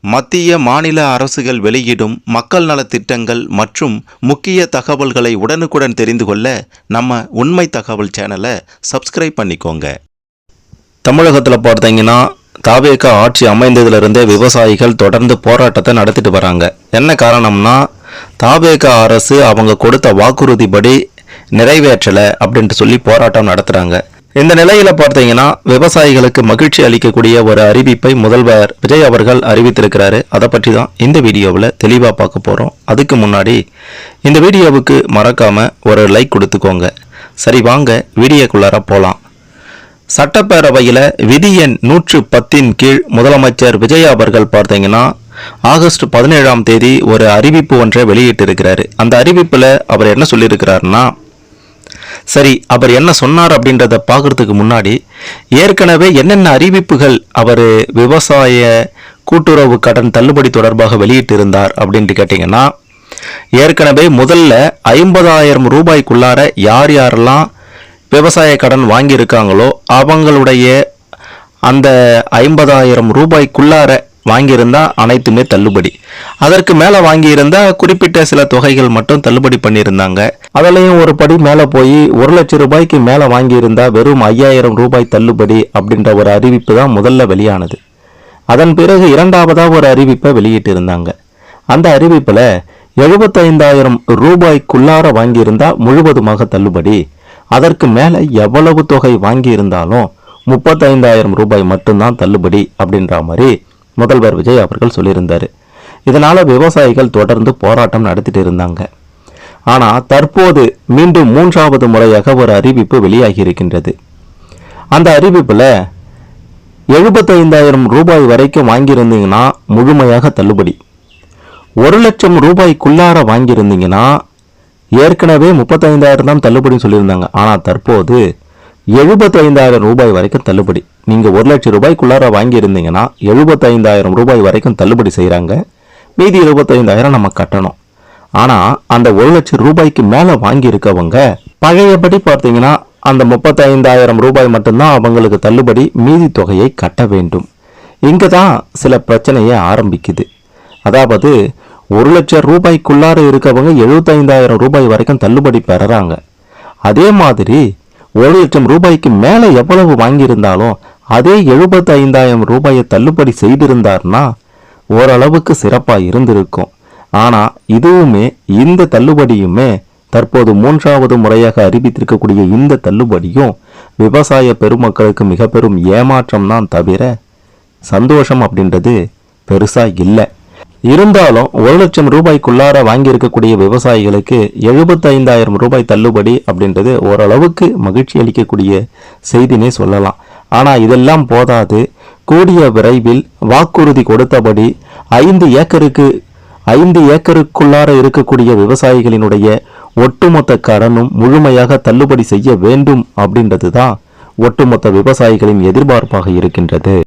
மத்திய மாநில அரசுகள் வெளியிடும் மக்கள் நலத்திட்டங்கள் மற்றும் முக்கிய தகவல்களை உடனுக்குடன் தெரிந்து கொள்ள நம்ம உண்மை தகவல் சேனலை சப்ஸ்கிரைப் பண்ணிக்கோங்க. தமிழகத்தில் பார்த்தீங்கன்னா தாவேக ஆட்சி அமைந்ததிலிருந்தே விவசாயிகள் தொடர்ந்து போராட்டத்தை நடத்திட்டு வராங்க. என்ன காரணம்னா தாவேக அரசு அவங்க கொடுத்த வாக்குறுதிப்படி நிறைவேற்றலை அப்படின்ட்டு சொல்லி போராட்டம் நடத்துகிறாங்க. இந்த நிலையில் பார்த்தீங்கன்னா விவசாயிகளுக்கு மகிழ்ச்சி அளிக்கக்கூடிய ஒரு அறிவிப்பை முதல்வர் விஜய் அவர்கள் அறிவித்திருக்கிறாரு. அதை பற்றி தான் இந்த வீடியோவில் தெளிவாக பார்க்க போகிறோம். அதுக்கு முன்னாடி இந்த வீடியோவுக்கு மறக்காமல் ஒரு லைக் கொடுத்துக்கோங்க. சரி, வாங்க வீடியோக்குள்ளார போகலாம். சட்டப்பேரவையில் விதி எண் 110 கீழ் முதலமைச்சர் விஜய் அவர்கள் பார்த்தீங்கன்னா ஆகஸ்ட் 17ஆம் தேதி ஒரு அறிவிப்பு ஒன்றை வெளியிட்டிருக்கிறாரு. அந்த அறிவிப்பில் அவர் என்ன சொல்லியிருக்கிறாருன்னா, சரி, அவர் என்ன சொன்னார் அப்படின்றத பார்க்கறதுக்கு முன்னாடி ஏற்கனவே என்னென்ன அறிவிப்புகள் அவர் விவசாய கூட்டுறவு கடன் தள்ளுபடி தொடர்பாக வெளியிட்டிருந்தார் அப்படின்ட்டு கேட்டிங்கன்னா, ஏற்கனவே முதல்ல 50,000 ரூபாய்க்குள்ளார யார் யாரெல்லாம் விவசாய கடன் வாங்கியிருக்காங்களோ அவங்களுடைய அந்த 50,000 ரூபாய்க்குள்ளார வாங்கியிருந்தா அனைத்துமே தள்ளுபடி. அதற்கு மேலே வாங்கியிருந்தா குறிப்பிட்ட சில தொகைகள் மட்டும் தள்ளுபடி பண்ணியிருந்தாங்க. அதுலேயும் ஒரு படி மேலே போய் 1,00,000 ரூபாய்க்கு மேலே வாங்கியிருந்தா வெறும் 5,000 ரூபாய் தள்ளுபடி அப்படின்ற ஒரு அறிவிப்பு தான் முதல்ல வெளியானது. அதன் பிறகு இரண்டாவதாக ஒரு அறிவிப்பை வெளியிட்டிருந்தாங்க. அந்த அறிவிப்பில் 75,000 ரூபாய்க்குள்ளார வாங்கியிருந்தா முழுவதுமாக தள்ளுபடி, அதற்கு மேலே எவ்வளவு தொகை வாங்கியிருந்தாலும் 35,000 ரூபாய் மட்டும்தான் தள்ளுபடி அப்படின்ற மாதிரி முதல்வர் விஜய் அவர்கள் சொல்லியிருந்தார். இதனால் விவசாயிகள் தொடர்ந்து போராட்டம் நடத்திட்டு இருந்தாங்க. ஆனால் தற்போது மீண்டும் 3வது முறையாக ஒரு அறிவிப்பு வெளியாகி இருக்கின்றது. அந்த அறிவிப்பில் 75,000 ரூபாய் வரைக்கும் வாங்கியிருந்தீங்கன்னா முழுமையாக தள்ளுபடி, 1,00,000 ரூபாய்க்குள்ளார வாங்கியிருந்தீங்கன்னா ஏற்கனவே 35,000 தான் தள்ளுபடின்னு சொல்லியிருந்தாங்க. ஆனால் தற்போது 75,000 ரூபாய் வரைக்கும் தள்ளுபடி. நீங்கள் 1,00,000 ரூபாய்க்குள்ளார வாங்கியிருந்தீங்கன்னா 75,000 ரூபாய் வரைக்கும் தள்ளுபடி செய்கிறாங்க. மீதி 25,000 நம்ம கட்டணும். ஆனால் அந்த 1,00,000 ரூபாய்க்கு மேலே வாங்கியிருக்கவங்க பழையபடி பார்த்தீங்கன்னா அந்த 35,000 ரூபாய் மட்டும்தான் அவங்களுக்கு தள்ளுபடி, மீதி தொகையை கட்ட வேண்டும். இங்கே தான் சில பிரச்சனையே ஆரம்பிக்குது. அதாவது 1,00,000 ரூபாய்க்குள்ளார இருக்கவங்க 75,000 ரூபாய் வரைக்கும் தள்ளுபடி பெறுறாங்க. அதே மாதிரி 1,00,000 ரூபாய்க்கு மேலே எவ்வளவு வாங்கியிருந்தாலும் அதே 75,000 ரூபாயை தள்ளுபடி செய்திருந்தார்னா ஓரளவுக்கு சிறப்பாக இருந்திருக்கும். ஆனால் இதுவுமே இந்த தள்ளுபடியுமே தற்போது 3வது முறையாக அறிவித்திருக்கக்கூடிய இந்த தள்ளுபடியும் விவசாய பெருமக்களுக்கு மிக பெரும் ஏமாற்றம் தான் தவிர சந்தோஷம் அப்படின்றது பெருசாக இல்லை. இருந்தாலும் 1,00,000 ரூபாய்க்குள்ளார வாங்கியிருக்கக்கூடிய விவசாயிகளுக்கு 75,000 ரூபாய் தள்ளுபடி அப்படின்றது ஓரளவுக்கு மகிழ்ச்சி அளிக்கக்கூடிய செய்தினே சொல்லலாம். ஆனால் இதெல்லாம் போதாது. கூடிய விரைவில் வாக்குறுதி கொடுத்தபடி 5 ஏக்கருக்குள்ளார இருக்கக்கூடிய விவசாயிகளினுடைய ஒட்டுமொத்த கடனும் முழுமையாக தள்ளுபடி செய்ய வேண்டும் அப்படின்றது தான் ஒட்டுமொத்த விவசாயிகளின் எதிர்பார்ப்பாக இருக்கின்றது.